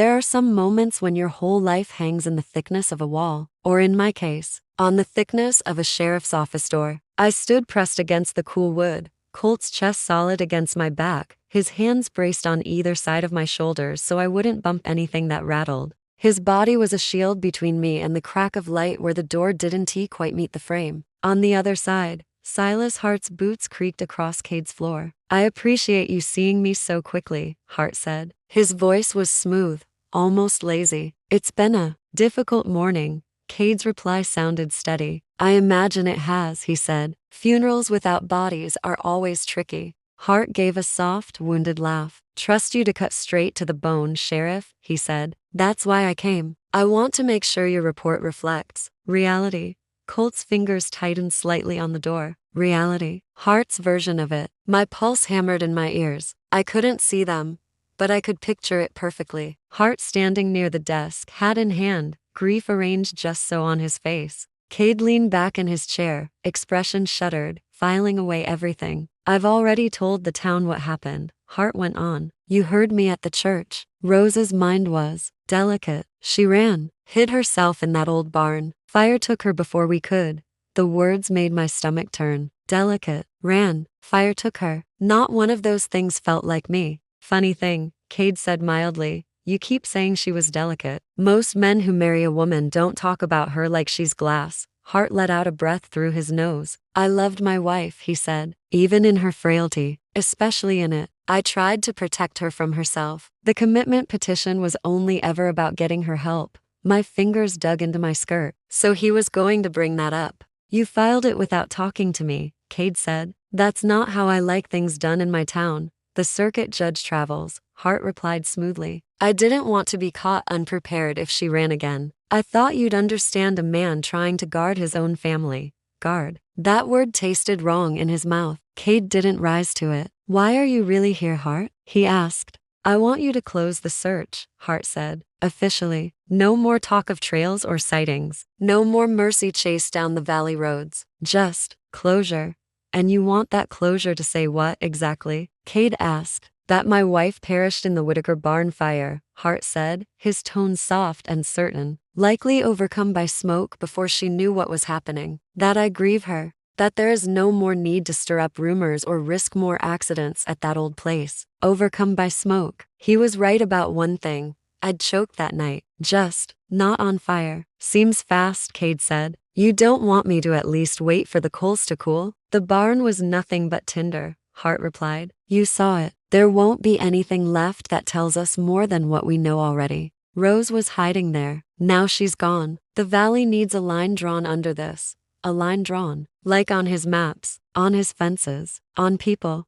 there are some moments when your whole life hangs in the thickness of a wall, or in my case, on the thickness of a sheriff's office door. I stood pressed against the cool wood, Colt's chest solid against my back, his hands braced on either side of my shoulders so I wouldn't bump anything that rattled. His body was a shield between me and the crack of light where the door didn't quite meet the frame. On the other side, Silas Hart's boots creaked across Cade's floor. "I appreciate you seeing me so quickly," Hart said. His voice was smooth, almost lazy. "It's been a difficult morning." Cade's reply sounded steady. "I imagine it has," he said. "Funerals without bodies are always tricky." Hart gave a soft, wounded laugh. "Trust you to cut straight to the bone, Sheriff," he said. "That's why I came. I want to make sure your report reflects reality." Colt's fingers tightened slightly on the door. Reality. Hart's version of it. My pulse hammered in my ears. I couldn't see them, but I could picture it perfectly. Hart standing near the desk, hat in hand, grief arranged just so on his face. Cade leaned back in his chair, expression shuttered, filing away everything. "I've already told the town what happened," Hart went on. "You heard me at the church." Rose's mind was delicate. She ran, hid herself in that old barn. Fire took her before we could. The words made my stomach turn. Delicate, ran, fire took her. Not one of those things felt like me. "Funny thing," Cade said mildly. "You keep saying she was delicate. Most men who marry a woman don't talk about her like she's glass." Hart let out a breath through his nose. "I loved my wife," he said, "even in her frailty, especially in it. I tried to protect her from herself. The commitment petition was only ever about getting her help." My fingers dug into my skirt. "So he was going to bring that up. You filed it without talking to me," Cade said. "That's not how I like things done in my town. The circuit judge travels," Hart replied smoothly. "I didn't want to be caught unprepared if she ran again. I thought you'd understand a man trying to guard his own family." Guard. That word tasted wrong in his mouth. Cade didn't rise to it. "Why are you really here, Hart?" he asked. "I want you to close the search," Hart said. "Officially. No more talk of trails or sightings. No more mercy chase down the valley roads. Just closure." "And you want that closure to say what exactly?" Cade asked. "That my wife perished in the Whitaker barn fire," Hart said, his tone soft and certain. "Likely overcome by smoke before she knew what was happening. That I grieve her. That there is no more need to stir up rumors or risk more accidents at that old place. Overcome by smoke." He was right about one thing. I'd choked that night. Just not on fire. "Seems fast," Cade said. "You don't want me to at least wait for the coals to cool?" "The barn was nothing but tinder," Hart replied. "You saw it. There won't be anything left that tells us more than what we know already. Rose was hiding there. Now she's gone. The valley needs a line drawn under this. A line drawn, like on his maps, on his fences, on people."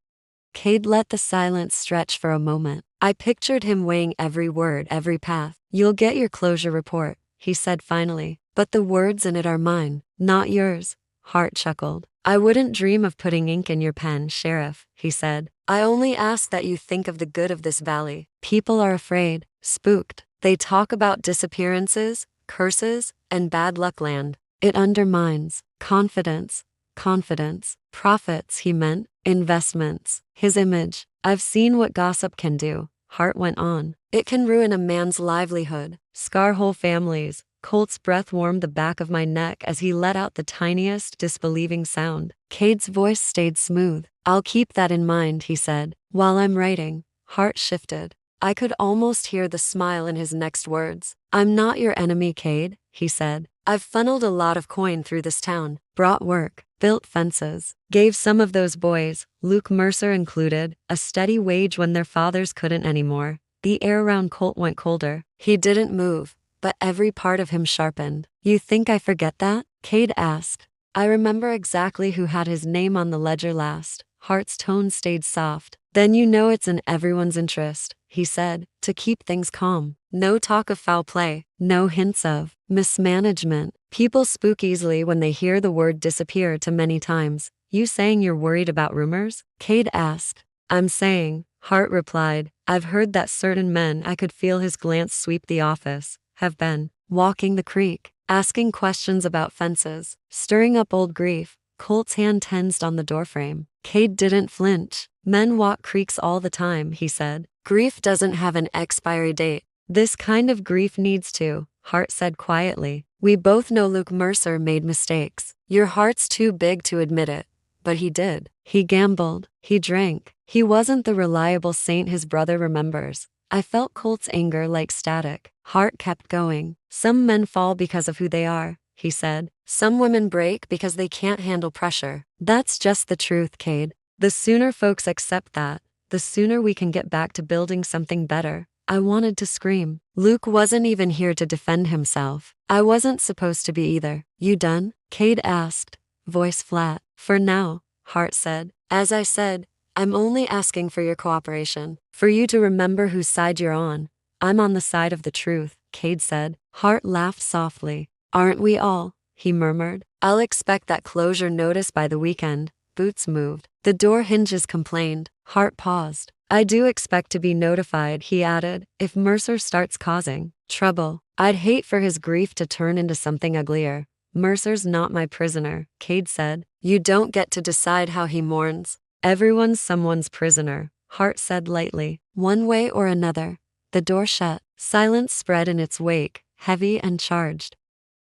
Cade let the silence stretch for a moment. I pictured him weighing every word, every path. "You'll get your closure report," he said finally. "But the words in it are mine, not yours." Hart chuckled. "I wouldn't dream of putting ink in your pen, Sheriff," he said. "I only ask that you think of the good of this valley. People are afraid, spooked. They talk about disappearances, curses, and bad luck land. It undermines confidence. Confidence. Profits, he meant. Investments. His image. I've seen what gossip can do," Hart went on. "It can ruin a man's livelihood, scar whole families." Colt's breath warmed the back of my neck as he let out the tiniest, disbelieving sound. Cade's voice stayed smooth. "I'll keep that in mind," he said. "While I'm writing." Hart shifted. I could almost hear the smile in his next words. "I'm not your enemy, Cade," he said. "I've funneled a lot of coin through this town, brought work, built fences, gave some of those boys, Luke Mercer included, a steady wage when their fathers couldn't anymore." The air around Colt went colder. He didn't move, but every part of him sharpened. "You think I forget that?" Cade asked. "I remember exactly who had his name on the ledger last." Hart's tone stayed soft. "Then you know it's in everyone's interest," he said, "to keep things calm. No talk of foul play, no hints of mismanagement. People spook easily when they hear the word disappear too many times." "You saying you're worried about rumors?" Cade asked. "I'm saying," Hart replied, "I've heard that certain men," I could feel his glance sweep the office, "have been walking the creek, asking questions about fences, stirring up old grief." Colt's hand tensed on the doorframe. Cade didn't flinch. "Men walk creeks all the time," he said. "Grief doesn't have an expiry date. This kind of grief needs to, Hart said quietly. We both know Luke Mercer made mistakes. Your heart's too big to admit it. But he did. He gambled. He drank. He wasn't the reliable saint his brother remembers. I felt Colt's anger like static. Hart kept going. Some men fall because of who they are, he said. Some women break because they can't handle pressure. That's just the truth, Cade. The sooner folks accept that, the sooner we can get back to building something better. I wanted to scream. Luke wasn't even here to defend himself. I wasn't supposed to be either. You done? Cade asked, voice flat. For now, Hart said. As I said, I'm only asking for your cooperation. For you to remember whose side you're on. I'm on the side of the truth, Cade said. Hart laughed softly. Aren't we all? He murmured. I'll expect that closure notice by the weekend. Boots moved. The door hinges complained. Hart paused. I do expect to be notified, he added, if Mercer starts causing trouble. I'd hate for his grief to turn into something uglier. Mercer's not my prisoner, Cade said. You don't get to decide how he mourns. Everyone's someone's prisoner, Hart said lightly. One way or another. The door shut. Silence spread in its wake, heavy and charged.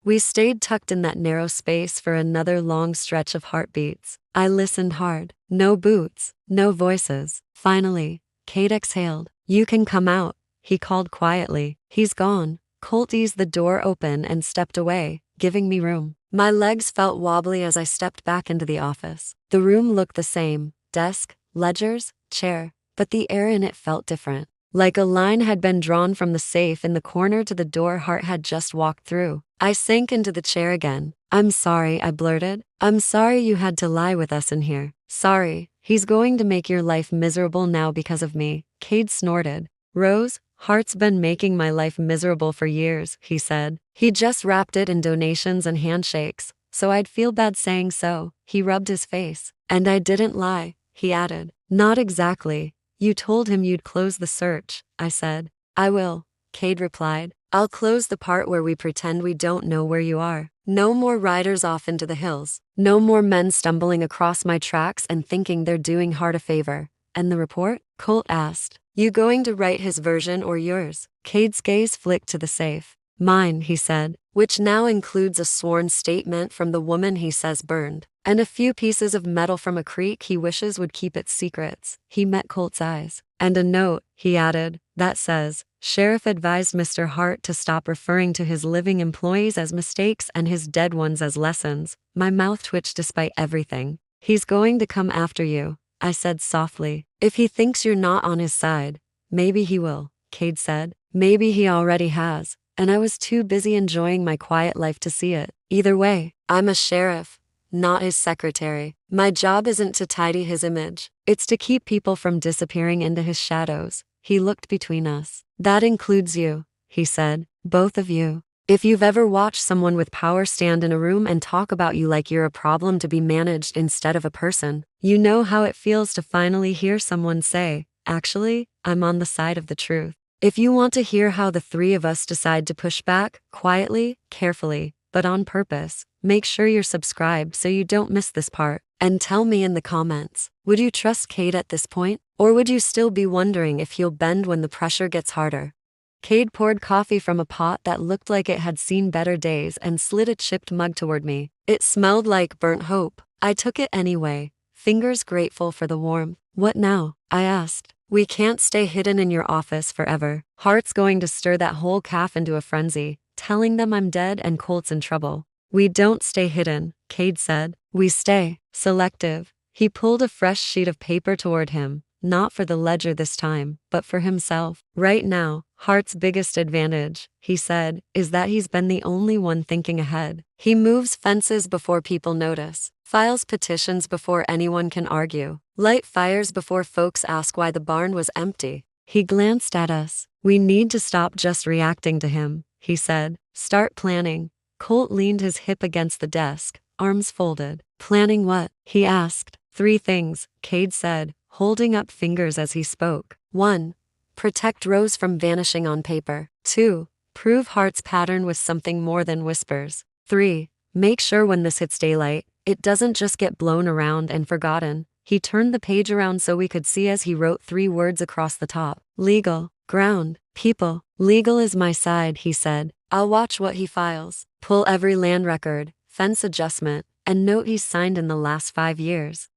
We stayed tucked in that narrow space for another long stretch of heartbeats. I listened hard. No boots, no voices. Finally, Cade exhaled. You can come out, he called quietly. He's gone. Colt eased the door open and stepped away, giving me room. My legs felt wobbly as I stepped back into the office. The room looked the same. Desk, ledgers, chair, but the air in it felt different. Like a line had been drawn from the safe in the corner to the door Hart had just walked through. I sank into the chair again. I'm sorry, I blurted. I'm sorry you had to lie with us in here. Sorry, he's going to make your life miserable now because of me. Cade snorted. Rose, Hart's been making my life miserable for years, he said. He just wrapped it in donations and handshakes, so I'd feel bad saying so. He rubbed his face. And I didn't lie, he added. Not exactly. You told him you'd close the search, I said. I will, Cade replied. I'll close the part where we pretend we don't know where you are. No more riders off into the hills. No more men stumbling across my tracks and thinking they're doing Hart a favor. And the report? Colt asked. You going to write his version or yours? Cade's gaze flicked to the safe. Mine, he said, which now includes a sworn statement from the woman he says burned, and a few pieces of metal from a creek he wishes would keep its secrets. He met Colt's eyes. And a note, he added, that says, Sheriff advised Mr. Hart to stop referring to his living employees as mistakes and his dead ones as lessons. My mouth twitched despite everything. He's going to come after you, I said softly. If he thinks you're not on his side, maybe he will, Cade said. Maybe he already has. And I was too busy enjoying my quiet life to see it. Either way, I'm a sheriff, not his secretary. My job isn't to tidy his image. It's to keep people from disappearing into his shadows. He looked between us. That includes you, he said. Both of you. If you've ever watched someone with power stand in a room and talk about you like you're a problem to be managed instead of a person, you know how it feels to finally hear someone say, actually, I'm on the side of the truth. If you want to hear how the three of us decide to push back, quietly, carefully, but on purpose, make sure you're subscribed so you don't miss this part. And tell me in the comments, would you trust Cade at this point? Or would you still be wondering if he'll bend when the pressure gets harder? Cade poured coffee from a pot that looked like it had seen better days and slid a chipped mug toward me. It smelled like burnt hope. I took it anyway, fingers grateful for the warmth. What now? I asked. We can't stay hidden in your office forever. Hart's going to stir that whole calf into a frenzy, telling them I'm dead and Colt's in trouble. We don't stay hidden, Cade said. We stay selective. He pulled a fresh sheet of paper toward him, not for the ledger this time, but for himself. Right now, Hart's biggest advantage, he said, is that he's been the only one thinking ahead. He moves fences before people notice, files petitions before anyone can argue, light fires before folks ask why the barn was empty. He glanced at us. We need to stop just reacting to him, he said. Start planning. Colt leaned his hip against the desk, arms folded. Planning what? He asked. 3 things, Cade said, holding up fingers as he spoke. 1. Protect Rose from vanishing on paper. 2. Prove Hart's pattern with something more than whispers. 3. Make sure when this hits daylight, it doesn't just get blown around and forgotten. He turned the page around so we could see as he wrote 3 words across the top. Legal, ground, people. Legal is my side, he said. I'll watch what he files. Pull every land record, fence adjustment, and note he's signed in the last 5 years.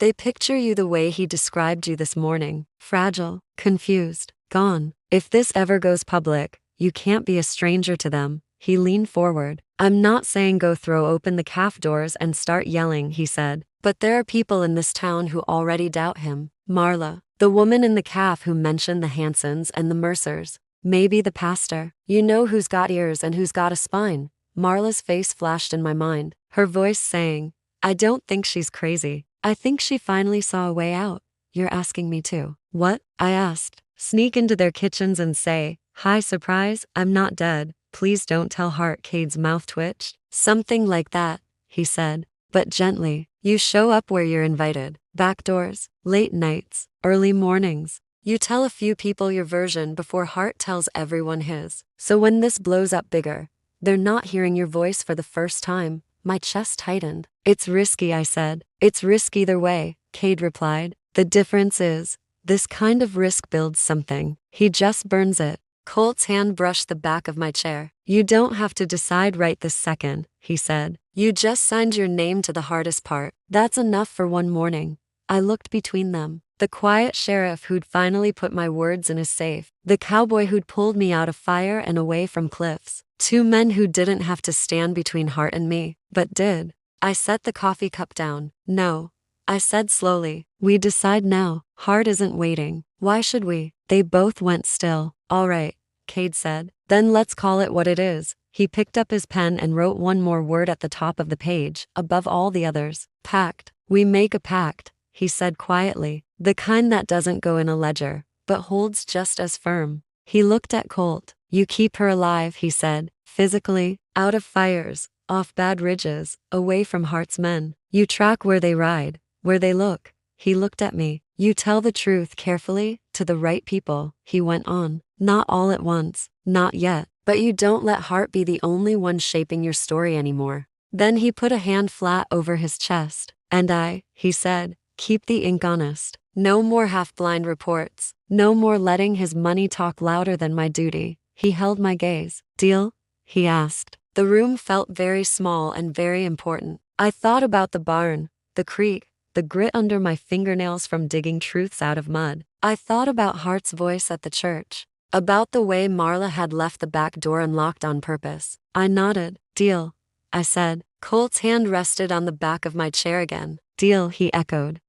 They picture you the way he described you this morning, fragile, confused, gone. If this ever goes public, you can't be a stranger to them. He leaned forward. I'm not saying go throw open the calf doors and start yelling, he said. But there are people in this town who already doubt him. Marla, the woman in the calf who mentioned the Hansons and the Mercers. Maybe the pastor. You know who's got ears and who's got a spine. Marla's face flashed in my mind, her voice saying, I don't think she's crazy. I think she finally saw a way out. You're asking me to. What? I asked. Sneak into their kitchens and say, hi surprise, I'm not dead. Please don't tell Hart. Cade's mouth twitched. Something like that, he said, but gently. You show up where you're invited. Back doors, late nights, early mornings. You tell a few people your version before Hart tells everyone his. So when this blows up bigger, they're not hearing your voice for the first time. My chest tightened. It's risky, I said. It's risk either way, Cade replied. The difference is, this kind of risk builds something. He just burns it. Colt's hand brushed the back of my chair. You don't have to decide right this second, he said. You just signed your name to the hardest part. That's enough for one morning. I looked between them. The quiet sheriff who'd finally put my words in his safe. The cowboy who'd pulled me out of fire and away from cliffs. 2 men who didn't have to stand between Hart and me, but did. I set the coffee cup down. No, I said slowly. We decide now. Hart isn't waiting. Why should we? They both went still. All right, Cade said. Then let's call it what it is. He picked up his pen and wrote one more word at the top of the page, above all the others. Pact. We make a pact, he said quietly. The kind that doesn't go in a ledger, but holds just as firm. He looked at Colt. You keep her alive, he said, physically, out of fires, off bad ridges, away from Hart's men. You track where they ride, where they look. He looked at me. You tell the truth carefully, to the right people, he went on. Not all at once, not yet, but you don't let Hart be the only one shaping your story anymore. Then he put a hand flat over his chest. And he said, keep the ink honest. No more half-blind reports. No more letting his money talk louder than my duty. He held my gaze. Deal? He asked. The room felt very small and very important. I thought about the barn, the creek, the grit under my fingernails from digging truths out of mud. I thought about Hart's voice at the church. About the way Marla had left the back door unlocked on purpose. I nodded. Deal, I said. Colt's hand rested on the back of my chair again. Deal, he echoed.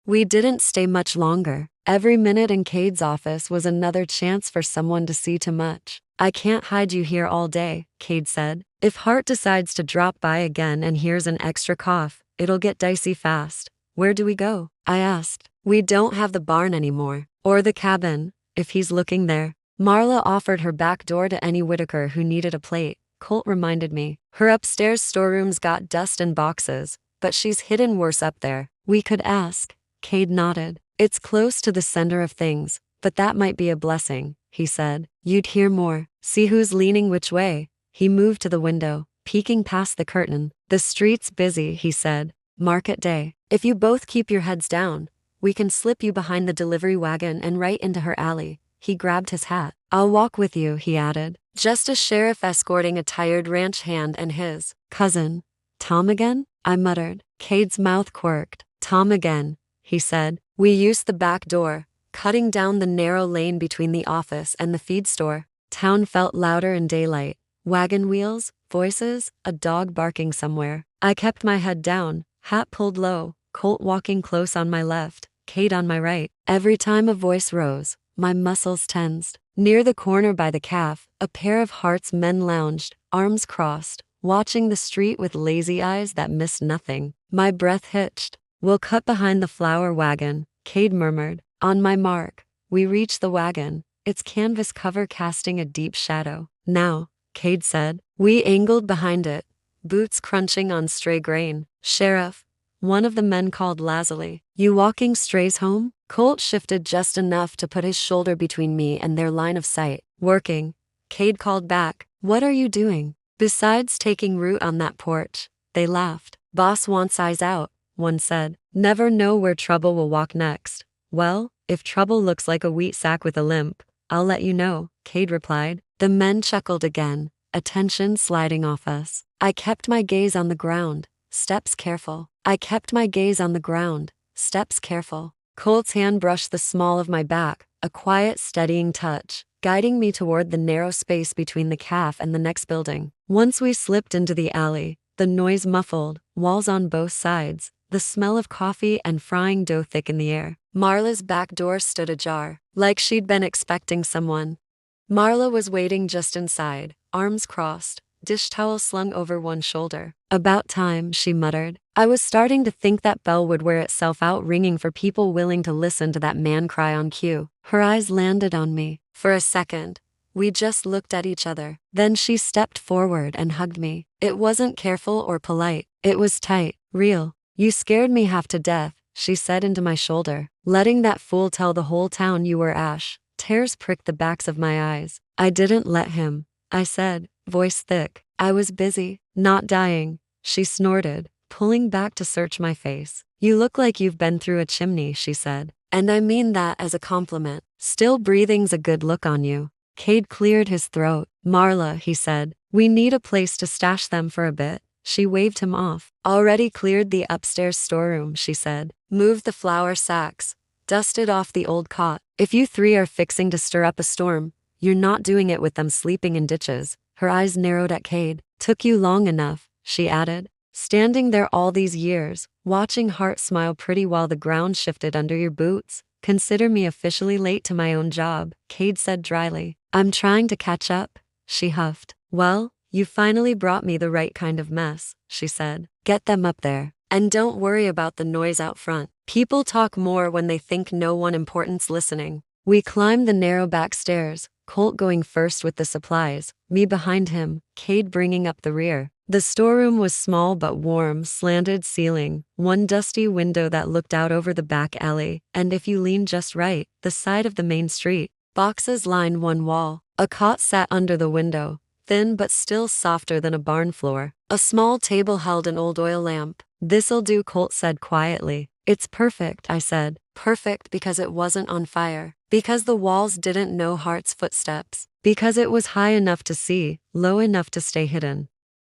We didn't stay much longer. Every minute in Cade's office was another chance for someone to see too much. I can't hide you here all day, Cade said. If Hart decides to drop by again and hears an extra cough, it'll get dicey fast. Where do we go? I asked. We don't have the barn anymore. Or the cabin, if he's looking there. Marla offered her back door to any Whitaker who needed a plate, Colt reminded me. Her upstairs storeroom's got dust and boxes, but she's hidden worse up there. We could ask. Cade nodded. It's close to the center of things, but that might be a blessing, he said. You'd hear more. See who's leaning which way. He moved to the window, peeking past the curtain. The street's busy, he said. Market day. If you both keep your heads down, we can slip you behind the delivery wagon and right into her alley. He grabbed his hat. I'll walk with you, he added. Just a sheriff escorting a tired ranch hand and his cousin. Tom again? I muttered. Cade's mouth quirked. Tom again, he said. We used the back door, cutting down the narrow lane between the office and the feed store. Town felt louder in daylight. Wagon wheels, voices, a dog barking somewhere. I kept my head down, hat pulled low, Colt walking close on my left, Cade on my right. Every time a voice rose, my muscles tensed. Near the corner by the calf, a pair of Hart's men lounged, arms crossed, watching the street with lazy eyes that missed nothing. My breath hitched. We'll cut behind the flower wagon, Cade murmured. On my mark. We reached the wagon, its canvas cover casting a deep shadow. Now, Cade said. We angled behind it, boots crunching on stray grain. Sheriff, one of the men called lazily. You walking strays home? Colt shifted just enough to put his shoulder between me and their line of sight. Working. Cade called back. What are you doing? Besides taking root on that porch. They laughed. Boss wants eyes out, one said. Never know where trouble will walk next. Well, if trouble looks like a wheat sack with a limp, I'll let you know, Cade replied. The men chuckled again, attention sliding off us. I kept my gaze on the ground, steps careful. I kept my gaze on the ground, steps careful. Colt's hand brushed the small of my back, a quiet, steadying touch, guiding me toward the narrow space between the calf and the next building. Once we slipped into the alley, the noise muffled, walls on both sides, the smell of coffee and frying dough thick in the air. Marla's back door stood ajar, like she'd been expecting someone. Marla was waiting just inside, arms crossed, dish towel slung over one shoulder. About time, she muttered. I was starting to think that bell would wear itself out ringing for people willing to listen to that man cry on cue. Her eyes landed on me. For a second, we just looked at each other. Then she stepped forward and hugged me. It wasn't careful or polite. It was tight, real. You scared me half to death, she said into my shoulder. Letting that fool tell the whole town you were Ash. Tears pricked the backs of my eyes. I didn't let him, I said, voice thick. I was busy, not dying, she snorted, pulling back to search my face. You look like you've been through a chimney, she said. And I mean that as a compliment. Still breathing's a good look on you. Cade cleared his throat. Marla, he said, we need a place to stash them for a bit. She waved him off. Already cleared the upstairs storeroom, she said. Moved the flour sacks. Dusted off the old cot. If you three are fixing to stir up a storm, you're not doing it with them sleeping in ditches. Her eyes narrowed at Cade. Took you long enough, she added. Standing there all these years, watching Hart smile pretty while the ground shifted under your boots. Consider me officially late to my own job, Cade said dryly. I'm trying to catch up, she huffed. Well, you finally brought me the right kind of mess, she said. Get them up there. And don't worry about the noise out front. People talk more when they think no one important's listening. We climbed the narrow back stairs, Colt going first with the supplies, me behind him, Cade bringing up the rear. The storeroom was small but warm, slanted ceiling, one dusty window that looked out over the back alley, and if you leaned just right, the side of the main street. Boxes lined one wall. A cot sat under the window, thin but still softer than a barn floor. A small table held an old oil lamp. This'll do, Colt said quietly. It's perfect, I said. Perfect because it wasn't on fire. Because the walls didn't know Hart's footsteps. Because it was high enough to see, low enough to stay hidden.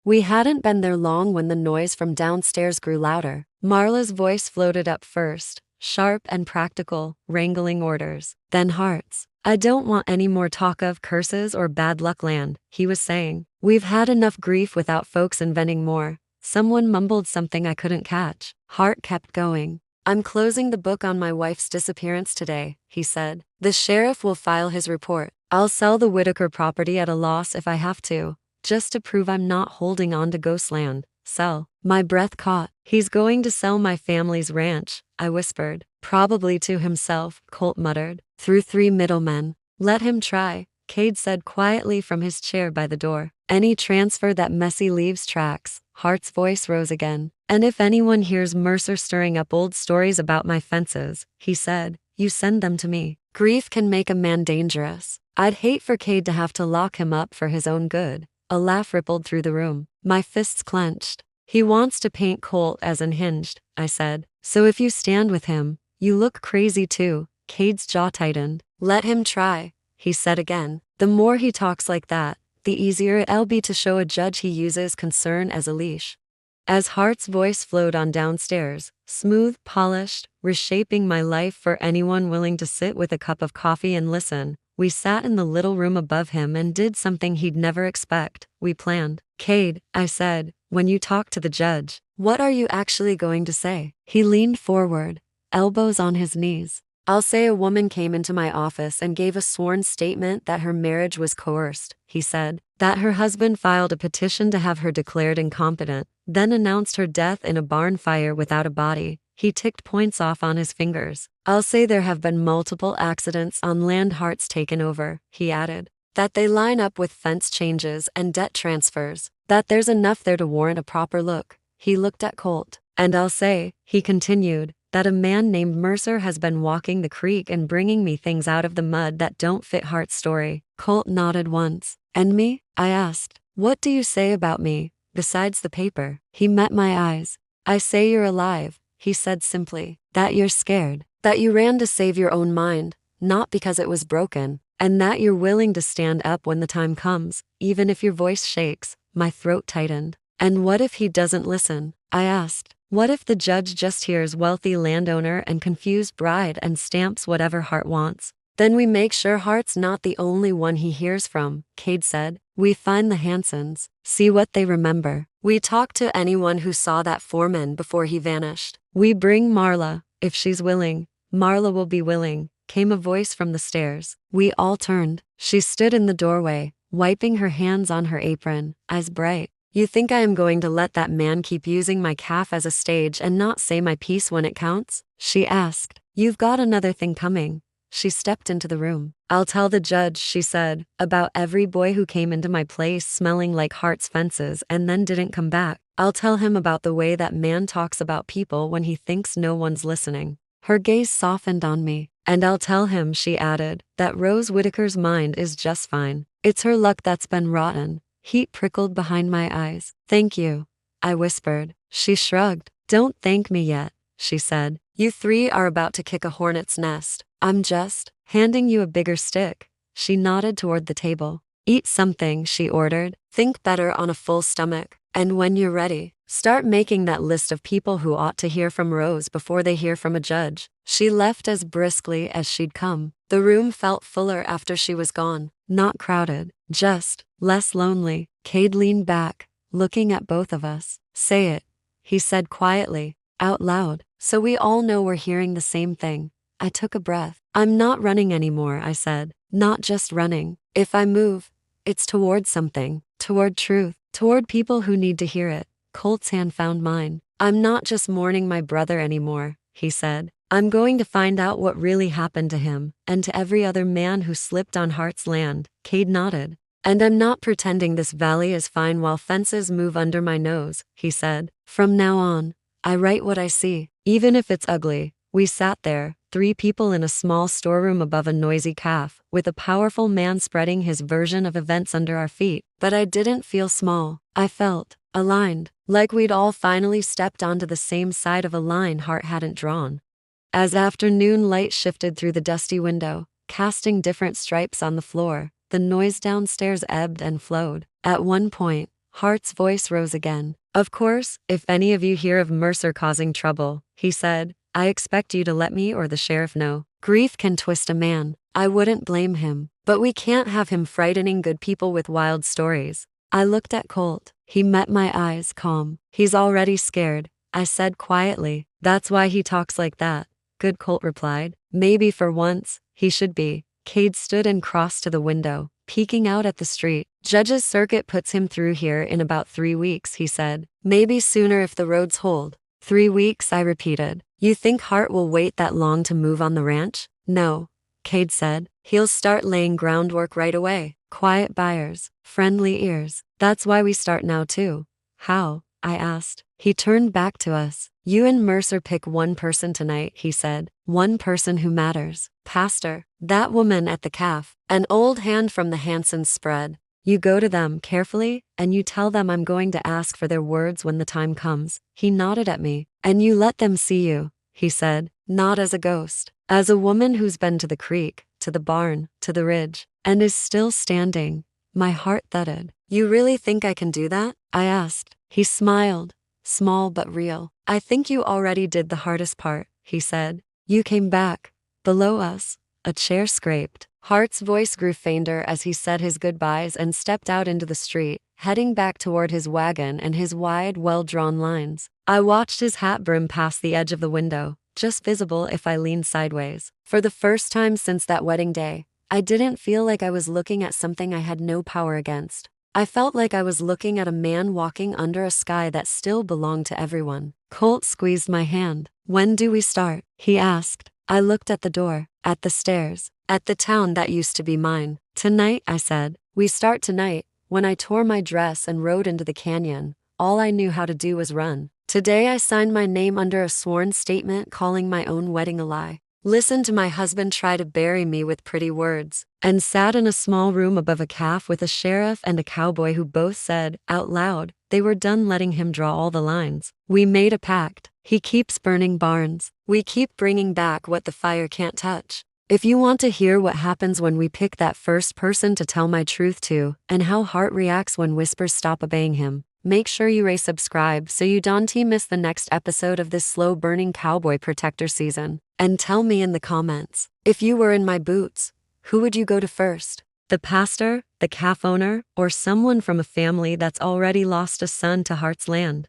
We hadn't been there long when the noise from downstairs grew louder. Marla's voice floated up first, sharp and practical, wrangling orders. Then Hart's. I don't want any more talk of curses or bad luck land, he was saying. We've had enough grief without folks inventing more. Someone mumbled something I couldn't catch. Hart kept going. I'm closing the book on my wife's disappearance today, he said. The sheriff will file his report. I'll sell the Whitaker property at a loss if I have to, just to prove I'm not holding on to Ghostland. Sell. My breath caught. He's going to sell my family's ranch, I whispered. Probably to himself, Colt muttered. Through 3 middlemen. Let him try, Cade said quietly from his chair by the door. Any transfer that messy leaves tracks. Hart's voice rose again. And if anyone hears Mercer stirring up old stories about my fences, he said, you send them to me. Grief can make a man dangerous. I'd hate for Cade to have to lock him up for his own good. A laugh rippled through the room. My fists clenched. He wants to paint Colt as unhinged, I said. So if you stand with him, you look crazy too. Cade's jaw tightened. Let him try, he said again. The more he talks like that, the easier it'll be to show a judge he uses concern as a leash. As Hart's voice flowed on downstairs, smooth, polished, reshaping my life for anyone willing to sit with a cup of coffee and listen, we sat in the little room above him and did something he'd never expect. We planned. Cade, I said, when you talk to the judge, what are you actually going to say? He leaned forward, elbows on his knees. I'll say a woman came into my office and gave a sworn statement that her marriage was coerced, he said, that her husband filed a petition to have her declared incompetent, then announced her death in a barn fire without a body. He ticked points off on his fingers. I'll say there have been multiple accidents on land Hart's taken over, he added, that they line up with fence changes and debt transfers, that there's enough there to warrant a proper look. He looked at Colt. And I'll say, he continued, that a man named Mercer has been walking the creek and bringing me things out of the mud that don't fit Hart's story. Colt nodded once. And me? I asked. What do you say about me, besides the paper? He met my eyes. I say you're alive, he said simply. That you're scared. That you ran to save your own mind, not because it was broken. And that you're willing to stand up when the time comes, even if your voice shakes. My throat tightened. And what if he doesn't listen? I asked. What if the judge just hears wealthy landowner and confused bride and stamps whatever Hart wants? Then we make sure Hart's not the only one he hears from, Cade said. We find the Hansons, see what they remember. We talk to anyone who saw that foreman before he vanished. We bring Marla, if she's willing. Marla will be willing, came a voice from the stairs. We all turned. She stood in the doorway, wiping her hands on her apron, eyes bright. You think I am going to let that man keep using my calf as a stage and not say my piece when it counts? She asked. You've got another thing coming. She stepped into the room. I'll tell the judge, she said, about every boy who came into my place smelling like Hart's fences and then didn't come back. I'll tell him about the way that man talks about people when he thinks no one's listening. Her gaze softened on me. And I'll tell him, she added, that Rose Whitaker's mind is just fine. It's her luck that's been rotten. Heat prickled behind my eyes. Thank you, I whispered. She shrugged. Don't thank me yet, she said. You three are about to kick a hornet's nest. I'm just handing you a bigger stick. She nodded toward the table. Eat something, she ordered. Think better on a full stomach. And when you're ready, start making that list of people who ought to hear from Rose before they hear from a judge. She left as briskly as she'd come. The room felt fuller after she was gone. Not crowded, just less lonely. Cade leaned back, looking at both of us. Say it, he said quietly, out loud, so we all know we're hearing the same thing. I took a breath. I'm not running anymore, I said. Not just running. If I move, it's toward something, toward truth, toward people who need to hear it. Colt's hand found mine. I'm not just mourning my brother anymore, he said. I'm going to find out what really happened to him, and to every other man who slipped on Hart's land. Cade nodded. And I'm not pretending this valley is fine while fences move under my nose, he said. From now on, I write what I see, even if it's ugly. We sat there, 3 people in a small storeroom above a noisy calf, with a powerful man spreading his version of events under our feet. But I didn't feel small. I felt aligned, like we'd all finally stepped onto the same side of a line Hart hadn't drawn. As afternoon light shifted through the dusty window, casting different stripes on the floor, the noise downstairs ebbed and flowed. At one point, Hart's voice rose again. Of course, if any of you hear of Mercer causing trouble, he said, I expect you to let me or the sheriff know. Grief can twist a man. I wouldn't blame him. But we can't have him frightening good people with wild stories. I looked at Colt. He met my eyes, calm. He's already scared, I said quietly. That's why he talks like that. Good, Colt replied. Maybe for once, he should be. Cade stood and crossed to the window, peeking out at the street. Judge's circuit puts him through here in about 3 weeks, he said. Maybe sooner if the roads hold. 3 weeks, I repeated. You think Hart will wait that long to move on the ranch? No, Cade said. He'll start laying groundwork right away. Quiet buyers, friendly ears. That's why we start now too. How? I asked. He turned back to us. You and Mercer pick one person tonight, he said. One person who matters. Pastor, that woman at the calf. An old hand from the Hansons spread. You go to them carefully, and you tell them I'm going to ask for their words when the time comes. He nodded at me. And you let them see you, he said, not as a ghost. As a woman who's been to the creek, to the barn, to the ridge, and is still standing. My heart thudded. You really think I can do that? I asked. He smiled, small but real. I think you already did the hardest part, he said. You came back. Below us, a chair scraped. Hart's voice grew fainter as he said his goodbyes and stepped out into the street, heading back toward his wagon and his wide, well-drawn lines. I watched his hat brim past the edge of the window, just visible if I leaned sideways. For the first time since that wedding day, I didn't feel like I was looking at something I had no power against. I felt like I was looking at a man walking under a sky that still belonged to everyone. Colt squeezed my hand. "When do we start?" he asked. I looked at the door, at the stairs, at the town that used to be mine. "Tonight," I said. "We start tonight." When I tore my dress and rode into the canyon, all I knew how to do was run. Today I signed my name under a sworn statement calling my own wedding a lie. Listened to my husband try to bury me with pretty words, and sat in a small room above a calf with a sheriff and a cowboy who both said, out loud, they were done letting him draw all the lines. "We made a pact. He keeps burning barns. We keep bringing back what the fire can't touch." If you want to hear what happens when we pick that first person to tell my truth to, and how Hart reacts when whispers stop obeying him, make sure you subscribe so you don't miss the next episode of this slow-burning cowboy protector season. And tell me in the comments, if you were in my boots, who would you go to first? The pastor, the calf owner, or someone from a family that's already lost a son to Hart's land?